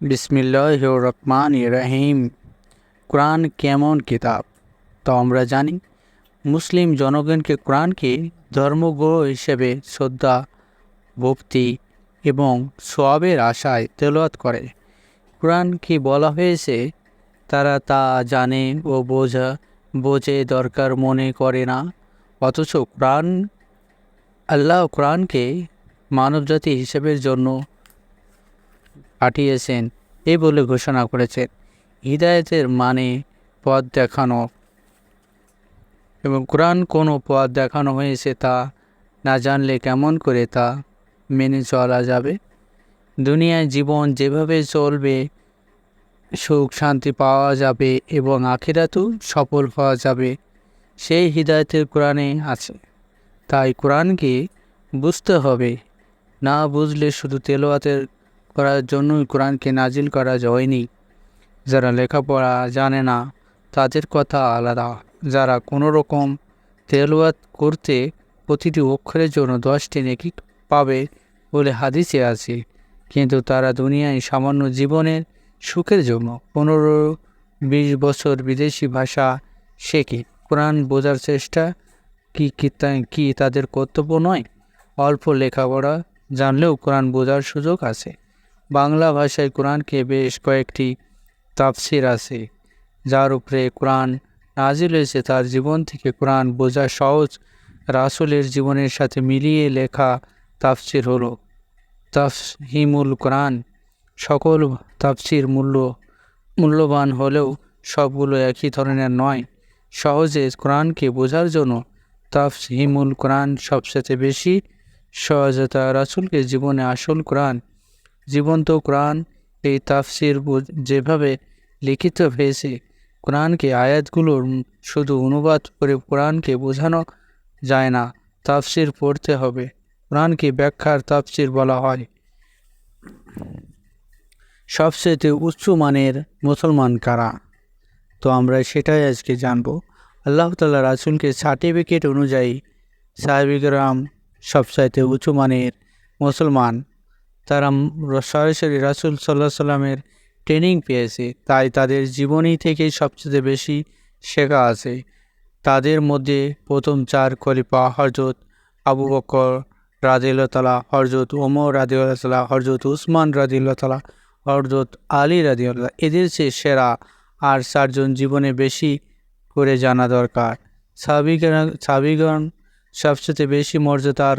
বিসমিল্লাহির রহমানির রহিম। কোরআন কেমন কিতাব? তো আমরা জানি মুসলিম জনগণকে কোরআনকে ধর্মগ্রহ হিসেবে শ্রদ্ধা, ভক্তি এবং সওয়াবের আশায় তেলাওয়াত করে। কোরআনকে বলা হয়েছে তারা তা জানে ও বোঝে দরকার মনে করে না, অথচ আল্লাহ কোরআনকে মানবজাতি হিসেবের জন্য পাঠিয়েছেন এই বলে ঘোষণা করেছেন। হিদায়াতের মানে পথ দেখানো, এবং কোরআন কোনো পথ দেখানো হয়েছে তা না জানলে কেমন করে তা মেনে চলা যাবে? দুনিয়ায় জীবন যেভাবে চলবে, সুখ শান্তি পাওয়া যাবে এবং আখিরাতেও সফল হওয়া যাবে, সেই হিদায়াতের কোরআনে আছে। তাই কোরআনকে বুঝতে হবে। না বুঝলে শুধু তেলাওয়াতের করার জন্যই কোরআনকে নাজিল করা হয়নি। যারা লেখাপড়া জানে না তাদের কথা আলাদা। যারা কোনো রকম তেলাওয়াত করতে প্রতিটি অক্ষরের জন্য 10টি নেকি পাবে বলে হাদিসে আছে, কিন্তু তারা দুনিয়ায় সামান্য জীবনের সুখের জন্য 15-20 বছর বিদেশি ভাষা শেখে। কোরআন বোঝার চেষ্টা কি তাদের কর্তব্য নয়? অল্প লেখাপড়া জানলেও কোরআন বোঝার সুযোগ আছে। বাংলা ভাষায় কোরআনকে বেশ কয়েকটি তাফসির আছে। যার উপরে কোরআন নাজিল হয়েছে তার জীবন থেকে কোরআন বোঝা সহজ। রাসূলের জীবনের সাথে মিলিয়ে লেখা তাফসির হলো তাফহিমুল কোরআন। সকল তাফসির মূল্যবান হলেও সবগুলো একই ধরনের নয়। সহজে কোরআনকে বোঝার জন্য তাফহিমুল কোরআন সবচেয়ে বেশি সহজতা। রাসূলকে জীবনে আসল কোরআন, জীবন্ত কোরআন। এই তাফসির যেভাবে লিখিত হয়েছে, কোরআনকে আয়াতগুলোর শুধু অনুবাদ করে কোরআনকে বোঝানো যায় না, তাফসির পড়তে হবে। কোরআনকে ব্যাখ্যার তাফসির বলা হয়। সবচেয়ে উচ্চ মানের মুসলমান কারা? তো আমরা সেটাই আজকে জানব। আল্লাহ তাআলা রাসূলকে সার্টিফিকেট অনুযায়ী সাহাবায়ে-কেরাম সবচাইতে উঁচু মানের মুসলমান। তারা সরাসরি রাসূল সাল্লাল্লাহু আলাইহি সাল্লামের ট্রেনিং পেয়েছে, তাই তাদের জীবনী থেকেই সবচেয়ে বেশি শেখা আছে। তাদের মধ্যে প্রথম 4 খলিফা হযরত আবু বকর রাদিয়াল্লাহু তাআলা, হযরত ওমর রাদিয়াল্লাহু তাআলা, হযরত উসমান রাদিয়াল্লাহু তাআলা, হযরত আলী রাদিয়াল্লাহু তাআলা, এদের চেয়ে সেরা আর 4 জন জীবনে বেশি করে জানা দরকার। সাহাবীগণ সবচেয়ে বেশি মর্যাদার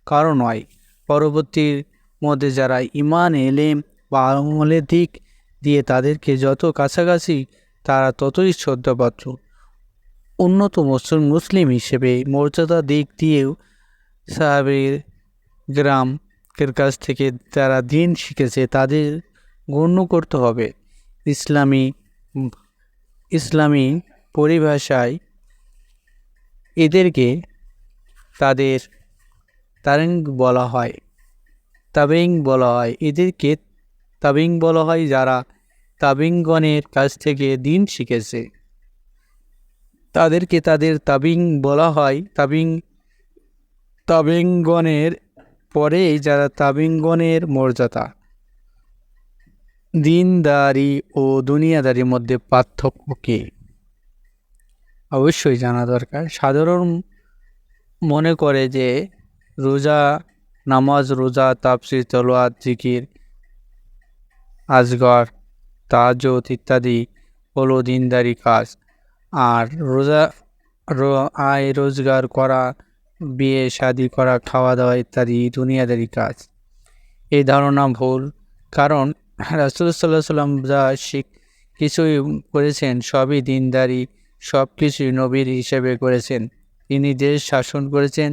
কারণ নয়, পরবর্তীর মধ্যে যারা ঈমান, ইলম বা আমলের দিক দিয়ে তাদেরকে যত কাছাকাছি তারা ততই শ্রদ্ধাপাত্র। উন্নত মুসলিম হিসেবে মর্যাদার দিক দিয়েও সাহাবায়ে-কেরামের কাছ থেকে তারা দ্বীন শিখেছে, তাদের গণ্য করতে হবে। ইসলামী পরিভাষায় এদেরকে তাদের তাবেঈন বলা হয়। এদেরকে তাবেঈন বলা হয় যারা তাবেঈনগণের কাছ থেকে দ্বীন শিখেছে, তাদেরকে তাদের তাবেঈন বলা হয়। তাবেঈনগণের পরেই যারা তাবেঈনগণের মর্যাদা। দ্বীনদারি ও দুনিয়াদারির মধ্যে পার্থক্য কি? অবশ্যই জানা দরকার। সাধারণ মনে করে যে নামাজ, রোজা, তাফসীর, তেলাওয়াত, জিকির, আজকার, তাহাজ্জুদ ইত্যাদি হলো দ্বীনদারি কাজ, আর আয় রোজগার করা, বিয়ে শাদী করা, খাওয়া দাওয়া ইত্যাদি দুনিয়াদারি কাজ। এই ধারণা ভুল, কারণ রাসূল সাল্লাল্লাহু আলাইহি সাল্লাম যা কিছুই করেছেন সবই দ্বীনদারি, সব কিছুই নবীর হিসেবে করেছেন। তিনি দেশ শাসন করেছেন,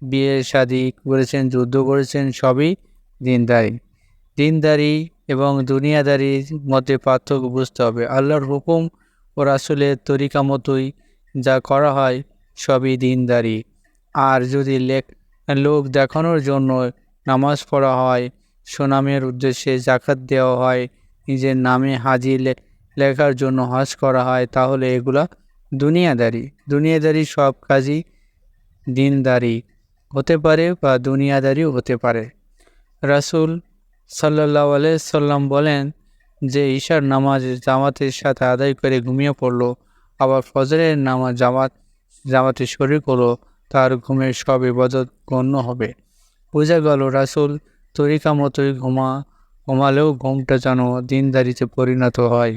বিয়ে শাদী করেছেন, যুদ্ধ করেছেন, সবই দ্বীনদারি এবং দুনিয়াদারির মধ্যে পার্থক্য বুঝতে হবে। আল্লাহর হুকুম ও রাসূলের তরিকা মতোই যা করা হয় সবই দ্বীনদারি। আর যদি লোক দেখানোর জন্য নামাজ পড়া হয়, সুনামের উদ্দেশ্যে জাকাত দেওয়া হয়, নিজের নামে হাজি লেখার জন্য হজ করা হয়, তাহলে এগুলা দুনিয়াদারি। সব কাজই দ্বীনদারি হতে পারে বা দুনিয়াদারিও হতে পারে। রাসূল সাল্লাল্লাহু আলাইহি সাল্লাম বলেন, যে ঈশার নামাজ জামাতের সাথে আদায় করে ঘুমিয়ে পড়ল, আবার ফজরের নামাজ জামাতে শরীক হলো, তার ঘুমের সব ইবাদত গণ্য হবে। বোঝা গেল রাসূল তরিকা মতোই ঘুমালেও ঘুমটা যেন দিনদারিতে পরিণত হয়।